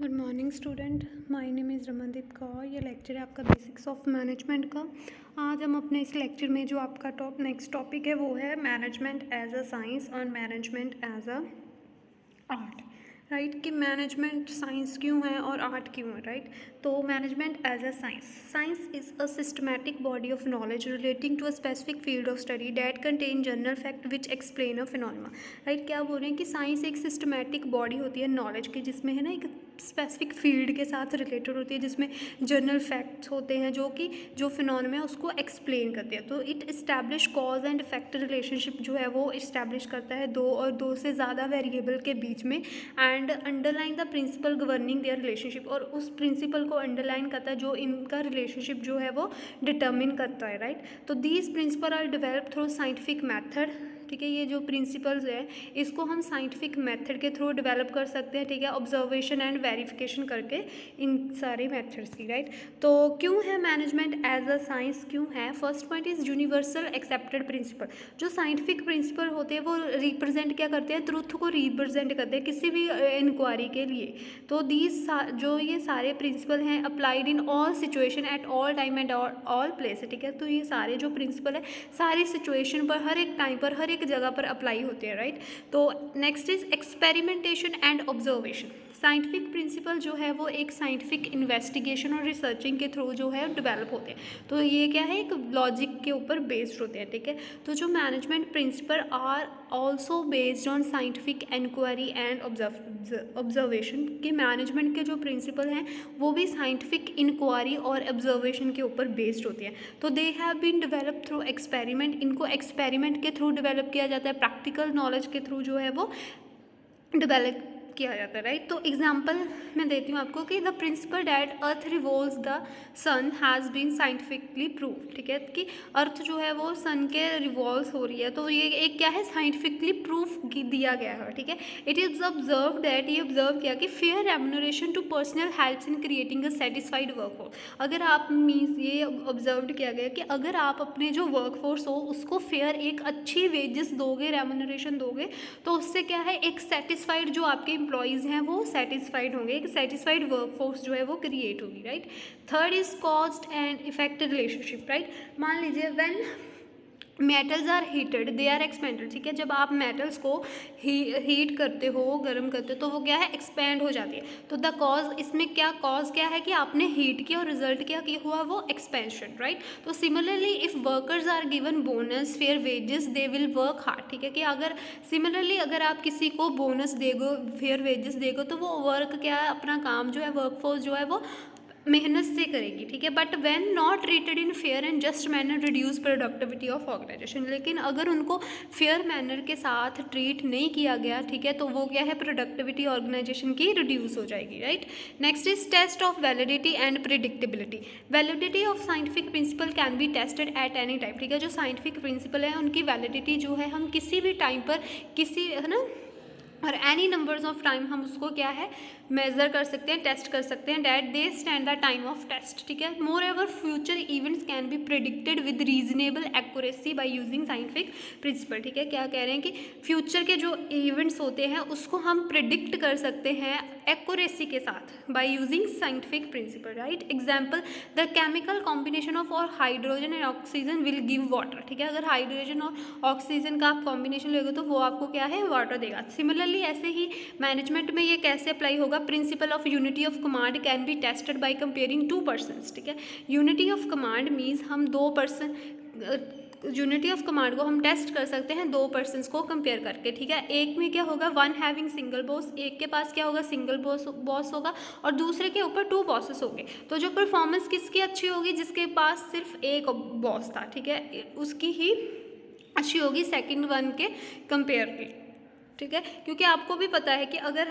Good morning student, my name is Ramandeep Kaur. ये lecture है आपका बेसिक्स ऑफ मैनेजमेंट का। आज हम अपने इस लेक्चर में जो आपका नेक्स्ट टॉपिक है वो है मैनेजमेंट एज अ साइंस और management as a art. Right, कि मैनेजमेंट साइंस क्यों है और आर्ट क्यों है। राइट, तो management as a science is a systematic body of knowledge relating to a specific field of study that contain general fact which explain a phenomena. Right, क्या बोल रहे हैं कि साइंस एक सिस्टमैटिक बॉडी होती है नॉलेज की, जिसमें है ना एक स्पेसिफिक फील्ड के साथ रिलेटेड होती है, जिसमें जनरल फैक्ट्स होते हैं जो कि जो फिनोमेना है उसको एक्सप्लेन करते हैं। तो it establish cause and effect relationship जो है वो इस्टेब्लिश करता है दो और दो से ज़्यादा वेरिएबल के बीच में, and underline the principle governing their relationship, और उस प्रिंसिपल को अंडरलाइन करता है जो इनका रिलेशनशिप जो है वो डिटर्मिन करता है। राइट, तो these principle are develop through scientific method. ठीक है, ये जो प्रिंसिपल्स है इसको हम साइंटिफिक मेथड के थ्रू डेवलप कर सकते हैं। ठीक है, ऑब्जर्वेशन एंड वेरिफिकेशन करके इन सारे मेथड्स की। राइट, तो क्यों है मैनेजमेंट एज अ साइंस, क्यों है? First point is universal accepted principal. जो साइंटिफिक प्रिंसिपल होते हैं वो रिप्रेजेंट क्या करते हैं? ट्रुथ को रिप्रेजेंट करते हैं किसी भी इंक्वायरी के लिए। तो जो ये सारे प्रिंसिपल हैं applied in all situation at all time and all place. ठीक है, तो ये सारे जो प्रिंसिपल है सारी सिचुएशन पर, हर एक टाइम पर, हर एक जगह पर अप्लाई होते हैं। राइट, तो next is experimentation and observation. Scientific principle जो है वो एक साइंटिफिक इन्वेस्टिगेशन और रिसर्चिंग के थ्रू जो है डेवलप होते हैं। तो ये क्या है, एक लॉजिक के ऊपर बेस्ड होते हैं। ठीक है, तो जो management principle are also based on scientific inquiry and observation. कि मैनेजमेंट के जो प्रिंसिपल हैं वो भी साइंटिफिक इंक्वायरी और ऑब्जर्वेशन के ऊपर बेस्ड होते हैं। तो they have been develop through experiment. इनको एक्सपेरिमेंट के थ्रू डेवलप किया जाता है, प्रैक्टिकल नॉलेज के थ्रू जो है वो डेवलप किया जाता है। राइट, तो एग्जांपल मैं देती हूँ आपको कि the principle that earth revolves the sun has been scientifically prove. ठीक है, कि अर्थ जो है वो सन के रिवॉल्व हो रही है, तो ये एक क्या है, साइंटिफिकली प्रूफ दिया गया है। ठीक है, इट इज़ ऑब्जर्व दैट, ये ऑब्जर्व किया कि fair remuneration to personal helps in creating a satisfied workforce. अगर आप मीन्स ये ऑब्जर्व किया गया कि अगर आप अपने जो वर्कफोर्स हो उसको फेयर एक अच्छी वेजेस दोगे, रेम्यूनरेशन दोगे, तो उससे क्या है, एक सेटिस्फाइड जो आपके एम्प्लॉयज़ हैं वो सेटिस्फाइड होंगे, एक सेटिस्फाइड वर्कफोर्स जो है वो क्रिएट होगी। Right, third is cost and effect relationship. Right, मान लीजिए when metals are heated they are expanded. ठीक है, जब आप मेटल्स को हीट करते हो, गर्म करते हो, तो वो क्या है, एक्सपेंड हो जाती है। तो द कॉज, इसमें क्या कॉज क्या है कि आपने हीट किया और रिजल्ट क्या हुआ, वो एक्सपेंशन। राइट, तो similarly if workers are given bonus fair wages they will work hard. ठीक है, कि अगर सिमिलरली अगर आप किसी को बोनस देगो, फेयर वेजेस देगो, तो वो वर्क क्या है, अपना काम जो है, वर्कफोर्स जो है वो मेहनत से करेगी। ठीक है, but when not treated in fair and just manner reduce productivity of organisation. लेकिन अगर उनको फेयर मैनर के साथ ट्रीट नहीं किया गया, ठीक है, तो वो क्या है, प्रोडक्टिविटी ऑर्गेनाइजेशन की रिड्यूस हो जाएगी। Right, next is test of validity and predictability. Validity of scientific principle can be tested at any time. ठीक है, जो साइंटिफिक प्रिंसिपल है उनकी वैलिडिटी जो है हम किसी भी टाइम पर, किसी है ना, और एनी नंबर्स ऑफ टाइम हम उसको क्या है, मेजर कर सकते हैं, टेस्ट कर सकते हैं, that they stand the time of test. ठीक है, more ever future events can be predicted with reasonable accuracy by using scientific principle. ठीक है, क्या कह रहे हैं कि फ्यूचर के जो इवेंट्स होते हैं उसको हम प्रिडिक्ट कर सकते हैं एक्यूरेसी के साथ by using scientific principle. Right, example the chemical combination of और hydrogen and oxygen will give water. ठीक है, अगर हाइड्रोजन और ऑक्सीजन का आप कॉम्बिनेशन लेंगे तो वो आपको क्या है, वाटर देगा। सिमिलरली ऐसे ही मैनेजमेंट में ये कैसे अप्लाई होगा, principle of unity of command can be tested by comparing to persons. ठीक है, यूनिटी ऑफ कमांड मीन्स हम दो पर्सन, यूनिटी ऑफ कमांड को हम टेस्ट कर सकते हैं दो पर्सन्स को कंपेयर करके। ठीक है, एक में क्या होगा, वन हैविंग सिंगल बॉस, एक के पास क्या होगा, सिंगल बॉस होगा, और दूसरे के ऊपर टू बॉसेस होंगे। तो जो परफॉर्मेंस किसकी अच्छी होगी, जिसके पास सिर्फ एक बॉस था, ठीक है, उसकी ही अच्छी होगी सेकंड वन के कंपेयर की। ठीक है, क्योंकि आपको भी पता है कि अगर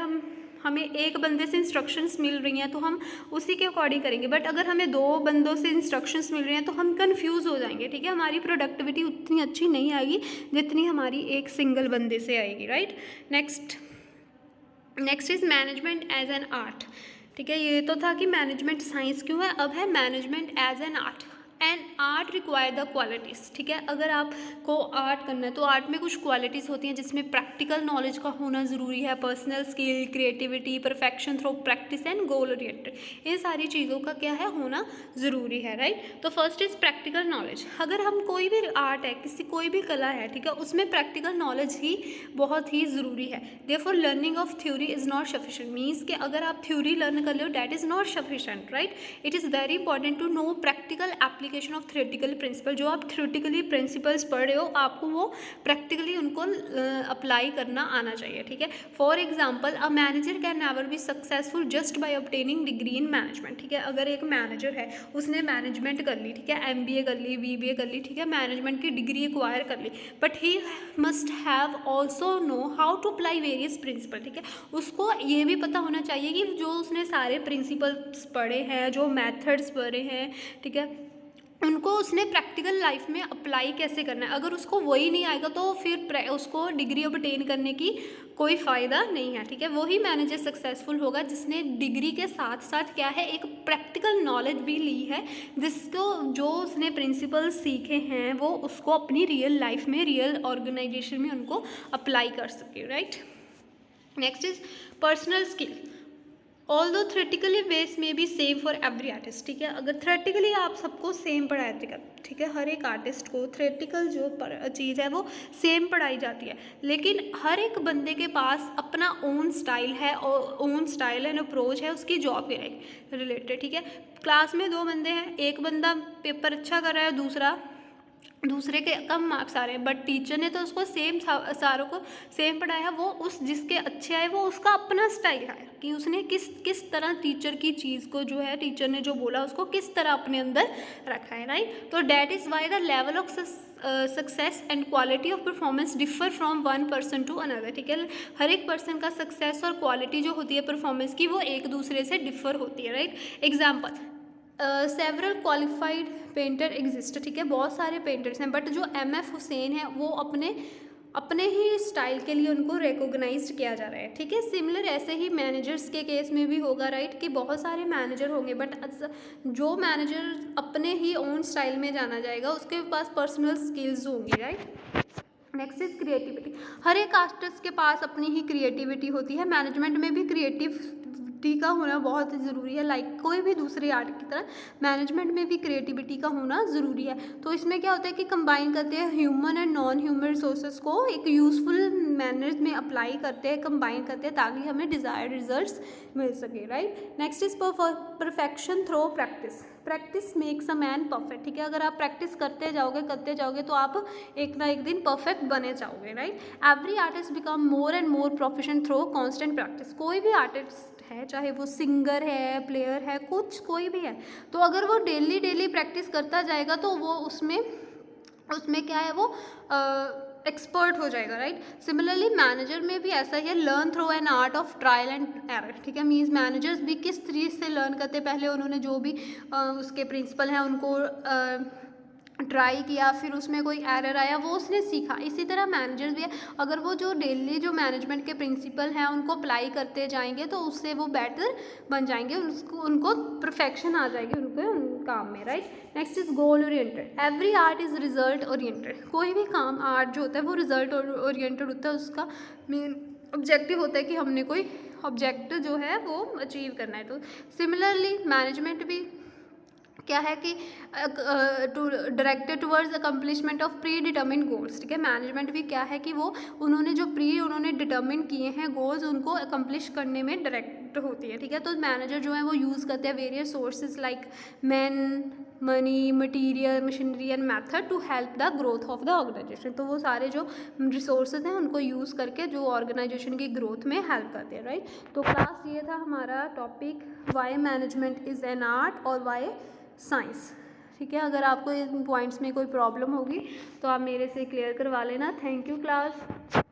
हमें एक बंदे से इंस्ट्रक्शंस मिल रही हैं तो हम उसी के अकॉर्डिंग करेंगे, बट अगर हमें दो बंदों से इंस्ट्रक्शंस मिल रही हैं तो हम कंफ्यूज हो जाएंगे। ठीक है, हमारी प्रोडक्टिविटी उतनी अच्छी नहीं आएगी जितनी हमारी एक सिंगल बंदे से आएगी। Right, next is management as an art. ठीक है, ये तो था कि मैनेजमेंट साइंस क्यों है, अब है management as an art. And art require the qualities, ठीक है। अगर आपको आर्ट करना है तो आर्ट में कुछ क्वालिटीज़ होती हैं जिसमें प्रैक्टिकल नॉलेज का होना ज़रूरी है, personal skill, creativity, perfection through practice and goal oriented. ये सारी चीज़ों का क्या है, होना ज़रूरी है, राइट। तो फर्स्ट इज़ प्रैक्टिकल नॉलेज। अगर हम कोई भी आर्ट है, कोई भी कला है, ठीक है, उसमें प्रैक्टिकल नॉलेज ही बहुत ही ज़रूरी है। Therefore learning of theory is not sufficient, means कि अगर आप थ्योरी लर्न कर लो that is not sufficient, right. It is very important to know practical application of theoretical principle. जो आप थ्योरेटिकली प्रिंसिपल्स पढ़ रहे हो, आपको वो प्रैक्टिकली उनको अप्लाई करना आना चाहिए, ठीक है। For example, a manager can never be successful just by obtaining degree in management, ठीक है। अगर एक मैनेजर है, उसने मैनेजमेंट कर ली, ठीक है, MBA कर ली, BBA कर ली, ठीक है, मैनेजमेंट की डिग्री एक्वायर कर ली, but he must have also know how to apply various principle, ठीक है। उसको ये भी पता होना चाहिए कि जो उसने सारे प्रिंसिपल्स पढ़े हैं, जो मेथड्स पढ़े हैं, ठीक है, उनको उसने प्रैक्टिकल लाइफ में अप्लाई कैसे करना है। अगर उसको वही नहीं आएगा तो फिर उसको डिग्री ऑब्टेन करने की कोई फ़ायदा नहीं है, ठीक है। वही मैनेजर सक्सेसफुल होगा जिसने डिग्री के साथ साथ क्या है, एक प्रैक्टिकल नॉलेज भी ली है, जिसको जो उसने प्रिंसिपल्स सीखे हैं वो उसको अपनी रियल लाइफ में, रियल ऑर्गेनाइजेशन में उनको अप्लाई कर सके, right. Next is personal skill. Although theoretically base में be same for every artist, ठीक है। अगर थ्योरेटिकली आप सबको सेम पढ़ाया जाएगा, ठीक है, हर एक आर्टिस्ट को थ्योरेटिकल जो चीज़ है वो सेम पढ़ाई जाती है, लेकिन हर एक बंदे के पास अपना ओन स्टाइल है और ओन स्टाइल एंड अप्रोच है उसकी जॉब के रिलेटेड, ठीक है। क्लास में दो बंदे हैं, एक बंदा पेपर अच्छा कर रहा है, दूसरे के कम मार्क्स आ रहे हैं, बट टीचर ने तो उसको सेम, सारों को सेम पढ़ाया। वो उस जिसके अच्छे आए वो उसका अपना स्टाइल है कि उसने किस तरह टीचर की चीज़ को जो है, टीचर ने जो बोला उसको किस तरह अपने अंदर रखा है, राइट। तो that is why the level of success and quality of performance differ from one person to another, ठीक है। हर एक पर्सन का सक्सेस और क्वालिटी जो होती है परफॉर्मेंस की, वो एक दूसरे से डिफर होती है, right. Example, several qualified painter exist, ठीक है, बहुत सारे पेंटर्स हैं, बट जो MF हुसैन है वो अपने ही स्टाइल के लिए उनको रिकॉग्नाइज किया जा रहा है, ठीक है। सिमिलर ऐसे ही मैनेजर्स के केस में भी होगा, राइट, कि बहुत सारे मैनेजर होंगे, बट जो मैनेजर अपने ही ओन स्टाइल में जाना जाएगा उसके पास पर्सनल स्किल्स होंगी, राइट। Next is creativity. हर एक आर्टिस्ट के पास अपनी ही क्रिएटिविटी होती है। मैनेजमेंट में भी क्रिएटिविटी का होना बहुत ज़रूरी है, लाइक कोई भी दूसरे आर्ट की तरह मैनेजमेंट में भी क्रिएटिविटी का होना ज़रूरी है। तो इसमें क्या होता है कि कंबाइन करते हैं human and non human resources को एक यूज़फुल मैनर्स में अप्लाई करते हैं, कंबाइन करते हैं, ताकि हमें डिज़ायर्ड रिजल्ट्स मिल सके, right. Next is perfection through practice. Practice makes a man perfect, ठीक है। अगर आप प्रैक्टिस करते जाओगे तो आप एक ना एक दिन परफेक्ट बने जाओगे, right. Every artist become more and more professional through constant practice. कोई भी आर्टिस्ट है, चाहे वो सिंगर है, प्लेयर है, कोई भी है, तो अगर वो डेली प्रैक्टिस करता जाएगा तो वो उसमें क्या है, वो एक्सपर्ट हो जाएगा, राइट। सिमिलरली मैनेजर में भी ऐसा ही है, learn through an art of trial and error, ठीक है। मीन्स मैनेजर्स भी किस चीज़ से लर्न करते, पहले उन्होंने जो भी उसके प्रिंसिपल हैं उनको ट्राई किया, फिर उसमें कोई एरर आया, वो उसने सीखा। इसी तरह मैनेजर्स भी है, अगर वो जो डेली जो मैनेजमेंट के प्रिंसिपल हैं उनको अप्लाई करते जाएंगे तो उससे वो बेटर बन जाएंगे, उनको परफेक्शन आ जाएगी उन काम में, right. Next is goal oriented. Every art is result oriented. कोई भी काम आर्ट जो होता है वो रिजल्ट ओरिएंटेड होता है, उसका मेन ऑब्जेक्टिव होता है कि हमने कोई ऑब्जेक्ट जो है वो अचीव करना है। तो सिमिलरली मैनेजमेंट भी क्या है कि directed towards accomplishment of pre determine goals, ठीक है। मैनेजमेंट भी क्या है कि वो उन्होंने डिटर्मिन किए हैं गोल्स, उनको अकम्पलिश करने में डायरेक्ट होती है, ठीक है। तो मैनेजर जो है वो यूज़ करते हैं various sources like man, money, material, machinery and method to help the growth of the organisation. तो वो सारे जो रिसोर्सेज हैं उनको यूज़ करके जो ऑर्गेनाइजेशन की ग्रोथ में हेल्प करते हैं, राइट। तो क्लास ये था हमारा topic, why management is an art और वाई साइंस, ठीक है। अगर आपको इन पॉइंट्स में कोई प्रॉब्लम होगी तो आप मेरे से क्लियर करवा लेना। Thank you class.